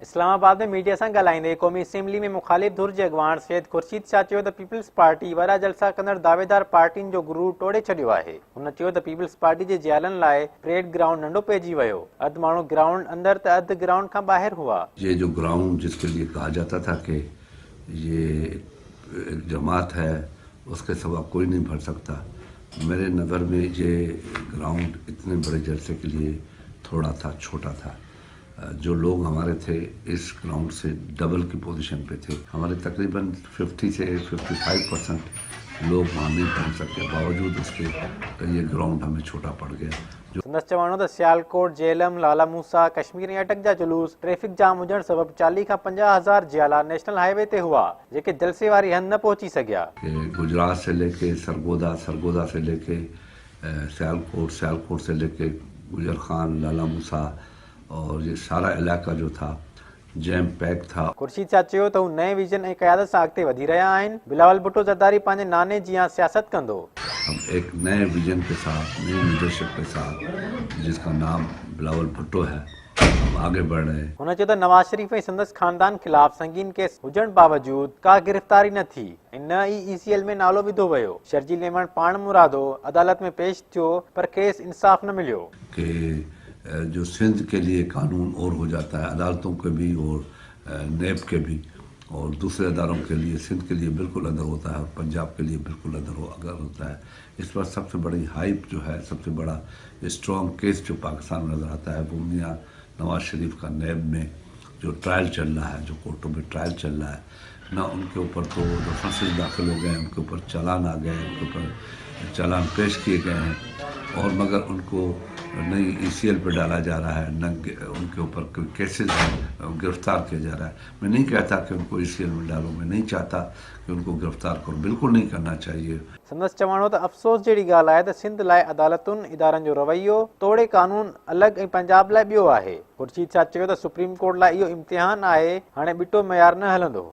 इस्लामाबाद में मीडिया से ॻाल्हाईंदे क़ौमी असेंबली में मुखालिफ़ धुर जे अॻवान सैयद खुर्शीद शाह चयो त पीपल्स पार्टी वॾा जलसा कंदड़ दावेदार पार्टियुनि जो गुरूर तोड़े छॾियो आहे। हुन चयो त पीपल्स पार्टी जे जियालनि लाइ परेड ग्राउंड नंढो पइजी वियो। अधु माण्हू ग्राउंड अंदर त अधु ग्राउंड खां ॿाहिरि हुआ। ये जो ग्राउंड जिसके लिए कहा जाता था कि ये एक जमात है, उसके सिवा कोई नहीं भर सकता, मेरे नज़र में ये ग्राउंड इतने बड़े जलसे के लिए थोड़ा था, छोटा था। जो लोग हमारे थे इस ग्राउंड से डबल की पोजीशन पे थे। हमारे तकरीबन 50 से 55% लोग वहाँ नहीं पहुँच सके, बावजूद उसके ये ग्राउंड हमें छोटा पड़ गया। संदसि चवणो त सियालकोट, जेलम, लाला मूसा, कश्मीर ऐं अटक जा जुलूस ट्रैफिक जाम हुजण सबबि 40 खां 50,000 जियाला नेशनल हाईवे ते हुआ, जेके जलसे वारी हंधि न पहुची सघिया। गुजरात से लेके सरगोदा, सरगोदा से लेके सियालकोट, सियालकोट से लेके गुजर खान, लाला मूसा और ये सारा इलाका जो था जैम पैक था। खुर्शीद शाह चयो त हू नए विजन ऐं क़यादत सां अॻिते वधी रहिया आहिनि। बिलावल भुट्टो ज़रदारी पंहिंजे नाने जी सियासत कंदो। हम एक नए विजन के साथ, नई लीडरशिप के साथ, जिसका नाम बिलावल भुट्टो है, हम आगे बढ़ रहे हैं। हुन चयो त नवाज शरीफ ऐं संदसि खानदान खिलाफ़ संगीन केस हुजण बावजूद का गिरफ़्तारी न थी ऐं न ई ECL में नालो विधो वियो। शर्जील मेमन पाण मुरादो अदालत में पेश थियो पर केस इंसाफ़ न मिलियो। कि जो सिंध के लिए कानून और हो जाता है, अदालतों के भी और नेब के भी और दूसरे अदारों के लिए, सिंध के लिए बिल्कुल अंदर होता है और पंजाब के लिए बिल्कुल अगर होता है। इस पर सबसे बड़ी हाइप जो है, सबसे बड़ा स्ट्रॉन्ग केस जो पाकिस्तान में नज़र आता है वो मियां नवाज शरीफ का नेब में जो ट्रायल चल रहा है, जो कोर्टों में ट्रायल चल रहा है ना, उनके ऊपर तो रेफरेंसेस दाखिल हो गए हैं, उनके ऊपर चालान आ गए हैं, उनके ऊपर चालान पेश किए गए हैं और मगर उनको नई ECL पे डाला जा रहा है, न उनके ऊपर कोई केसेस गिरफ्तार किया जा रहा है। मैं नहीं कहता कि उनको ECL में डालो, मैं नहीं चाहता कि उनको गिरफ्तार करो, बिल्कुल नहीं करना चाहिए। संदसि चवणो त अफ़सोस जहिड़ी ॻाल्हि आहे त सिंध लाइ अदालतुनि इदारनि जो रवैयो तोड़े कानून अलॻि ऐं पंजाब लाइ ॿियो आहे। खुर्शीद शाह चयो त सुप्रीम कोर्ट लाइ इहो इम्तिहान आहे, हाणे ॿिटो मयार न हलंदो।